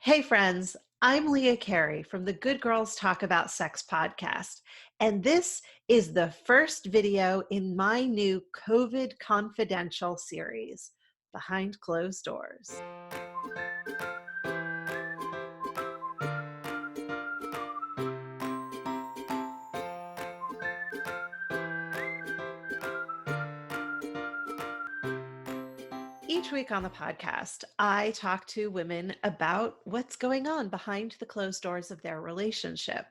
Hey friends, I'm Leah Carey from the Good Girls Talk About Sex podcast, and this is the first video in my new COVID Confidential series, Behind Closed Doors. Each week on the podcast, I talk to women about what's going on behind the closed doors of their relationship.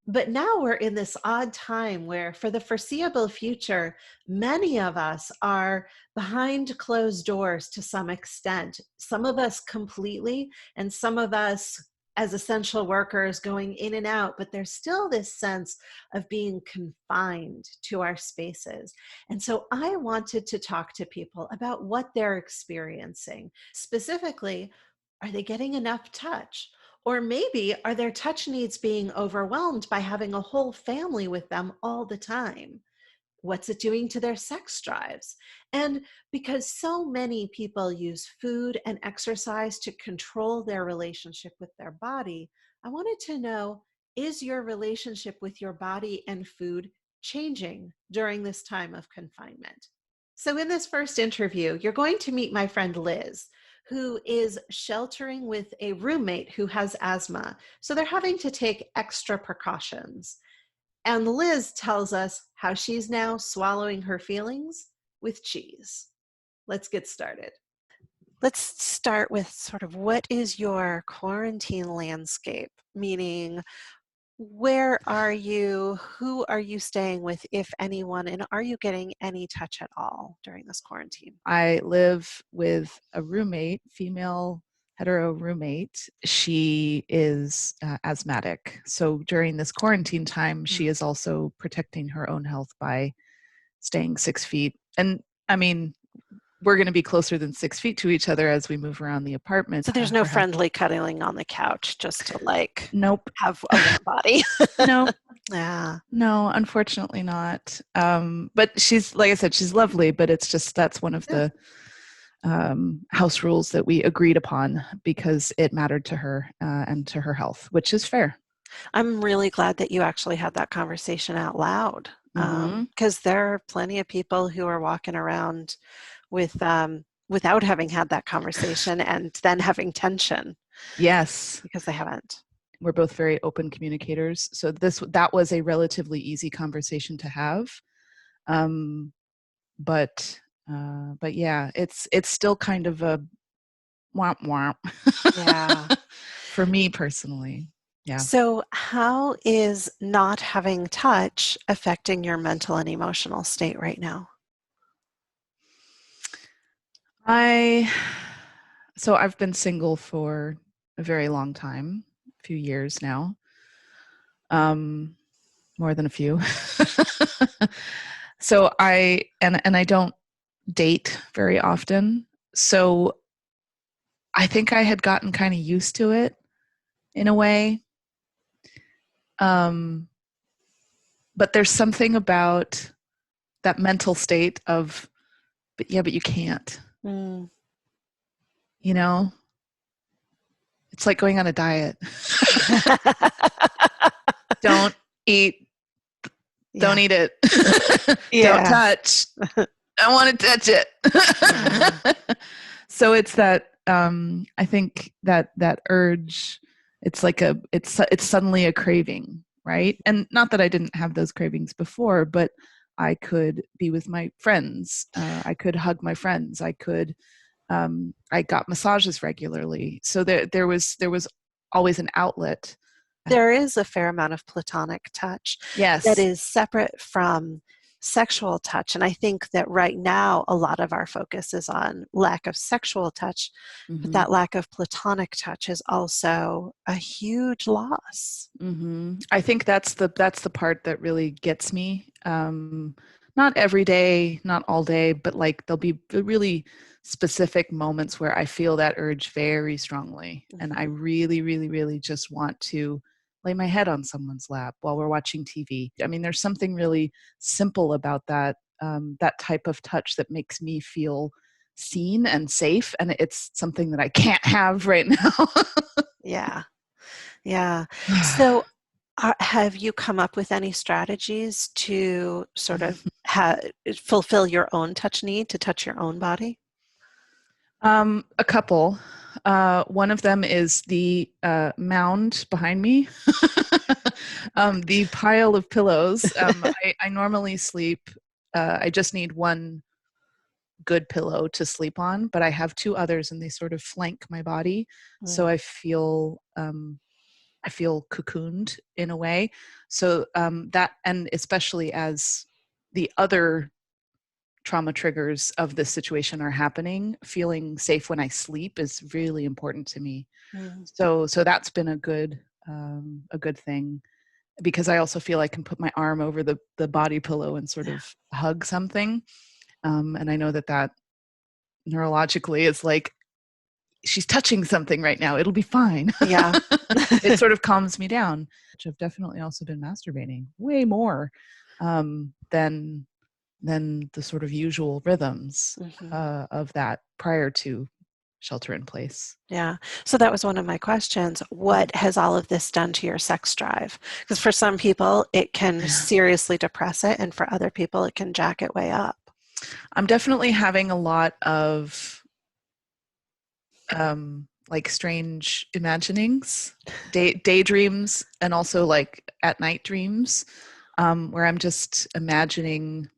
But now we're in this odd time where, for the foreseeable future, many of us are behind closed doors to some extent. Some of us completely, and some of us as essential workers going in and out, but there's still this sense of being confined to our spaces. And so I wanted to talk to people about what they're experiencing. Specifically, are they getting enough touch? Or maybe are their touch needs being overwhelmed by having a whole family with them all the time? What's it doing to their sex drives? And because so many people use food and exercise to control their relationship with their body, I wanted to know, is your relationship with your body and food changing during this time of confinement? So in this first interview, you're going to meet my friend Liz, who is sheltering with a roommate who has asthma. So they're having to take extra precautions. And Liz tells us how she's now swallowing her feelings with cheese. Let's get started. Let's start with sort of what is your quarantine landscape? Meaning, where are you? Who are you staying with, if anyone? And are you getting any touch at all during this quarantine? I live with a roommate, female hetero roommate. She is asthmatic. So during this quarantine time, she is also protecting her own health by staying 6 feet. And I mean, we're going to be closer than 6 feet to each other as we move around the apartment. So there's no friendly cuddling on the couch just to nope. have a warm body. Nope. Yeah. No, unfortunately not. But she's, like I said, she's lovely, but it's just, that's one of the house rules that we agreed upon because it mattered to her and to her health, which is fair. I'm really glad that you actually had that conversation out loud, because there are plenty of people who are walking around with without having had that conversation and then having tension. Yes, because they haven't. We're both very open communicators, so that was a relatively easy conversation to have. But yeah, it's still kind of a womp womp. Yeah. For me personally. Yeah. So how is not having touch affecting your mental and emotional state right now? So I've been single for a very long time, a few years now. More than a few. So I don't date very often. So I think I had gotten kind of used to it in a way. But there's something about that mental state of, but you can't. You know? It's like going on a diet. Don't eat. Don't eat it. Don't touch. I want to touch it. So it's that, I think that urge, it's like it's suddenly a craving, right? And not that I didn't have those cravings before, but I could be with my friends. I could hug my friends. I got massages regularly. So there was always an outlet. There is a fair amount of platonic touch. Yes. That is separate from sexual touch. And I think that right now, a lot of our focus is on lack of sexual touch, but that lack of platonic touch is also a huge loss. I think that's the part that really gets me. Not every day, not all day, but like there'll be really specific moments where I feel that urge very strongly. And I really, really, really just want to lay my head on someone's lap while we're watching TV. I mean, there's something really simple about that type of touch that makes me feel seen and safe, and it's something that I can't have right now. Yeah. Yeah. So have you come up with any strategies to sort of fulfill your own touch need, to touch your own body? A couple. One of them is the mound behind me, the pile of pillows. I normally sleep, I just need one good pillow to sleep on, but I have two others and they sort of flank my body. So I feel cocooned in a way. So that, and especially as the other trauma triggers of this situation are happening, feeling safe when I sleep is really important to me. So that's been a good thing, because I also feel I can put my arm over the body pillow and sort of hug something. And I know that neurologically is like, she's touching something right now, it'll be fine. Yeah. It sort of calms me down. Which I've definitely also been masturbating way more than the sort of usual rhythms of that prior to shelter in place. Yeah. So that was one of my questions. What has all of this done to your sex drive? Because for some people, it can seriously depress it, and for other people, it can jack it way up. I'm definitely having a lot of like strange imaginings, daydreams, and also like at night dreams, where I'm just imagining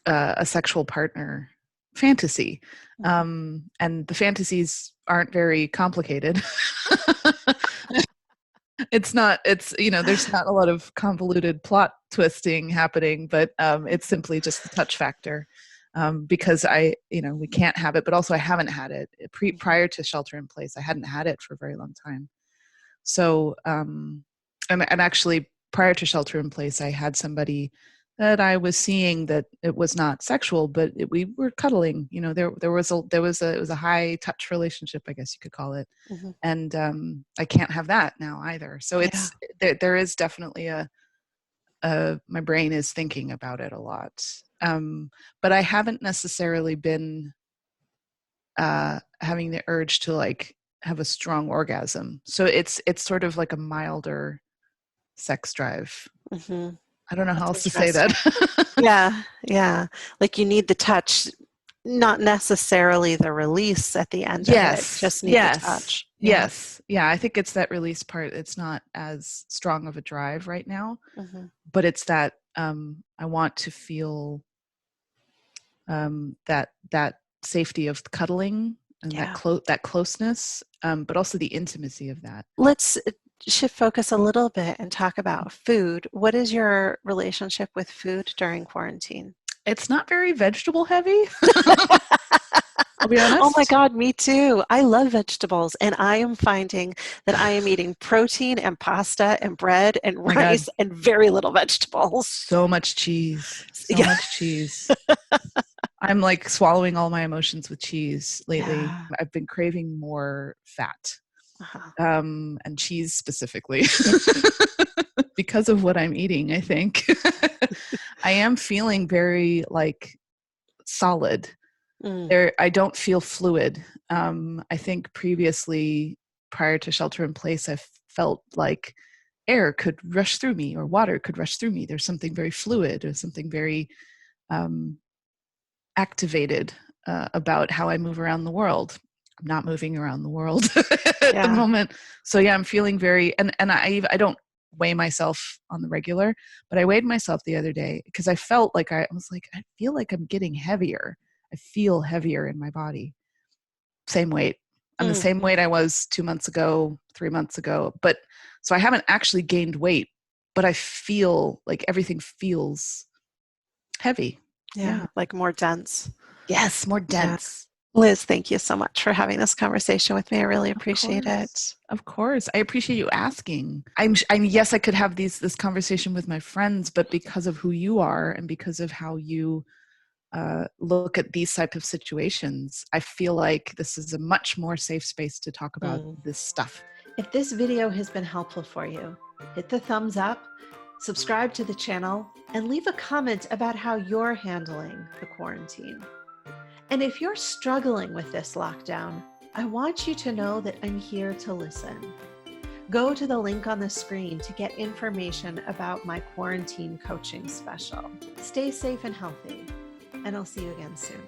a sexual partner fantasy. And the fantasies aren't very complicated. It's there's not a lot of convoluted plot twisting happening, but it's simply just the touch factor. Because we can't have it, but also I haven't had it prior to shelter in place. I hadn't had it for a very long time. So, and actually prior to shelter in place, I had somebody that I was seeing that it was not sexual, but we were cuddling. It was a high touch relationship, I guess you could call it. And I can't have that now either. So it's there is definitely my brain is thinking about it a lot. But I haven't necessarily been having the urge to like have a strong orgasm. So it's sort of like a milder sex drive. I don't know how else to say that. Yeah. Like you need the touch, not necessarily the release at the end of it. Just need the touch. Yes. Yeah, I think it's that release part. It's not as strong of a drive right now, but it's that I want to feel that safety of cuddling and that closeness, but also the intimacy of that. Let's shift focus a little bit and talk about food. What is your relationship with food during quarantine? It's not very vegetable heavy. I'll be honest. Oh my God, me too. I love vegetables, and I am finding that I am eating protein and pasta and bread and rice and very little vegetables. So much cheese. Much cheese. I'm like swallowing all my emotions with cheese lately. Yeah. I've been craving more fat, and cheese specifically because of what I'm eating, I think. I am feeling very like solid. I don't feel fluid. I think previously, prior to shelter in place, I felt like air could rush through me or water could rush through me. There's something very fluid or something very activated about how I move around the world. I'm not moving around the world at the moment. So yeah, I'm feeling very, and I don't weigh myself on the regular, but I weighed myself the other day because I felt like I feel like I'm getting heavier. I feel heavier in my body. Same weight. I'm the same weight I was 2 months ago, 3 months ago. But so I haven't actually gained weight, but I feel like everything feels heavy. Yeah. Like more dense. Yes, more dense. Yeah. Liz, thank you so much for having this conversation with me. I really appreciate it. Of course. I appreciate you asking. Yes, I could have this conversation with my friends, but because of who you are and because of how you look at these type of situations, I feel like this is a much more safe space to talk about this stuff. If this video has been helpful for you, hit the thumbs up, subscribe to the channel, and leave a comment about how you're handling the quarantine. And if you're struggling with this lockdown, I want you to know that I'm here to listen. Go to the link on the screen to get information about my quarantine coaching special. Stay safe and healthy, and I'll see you again soon.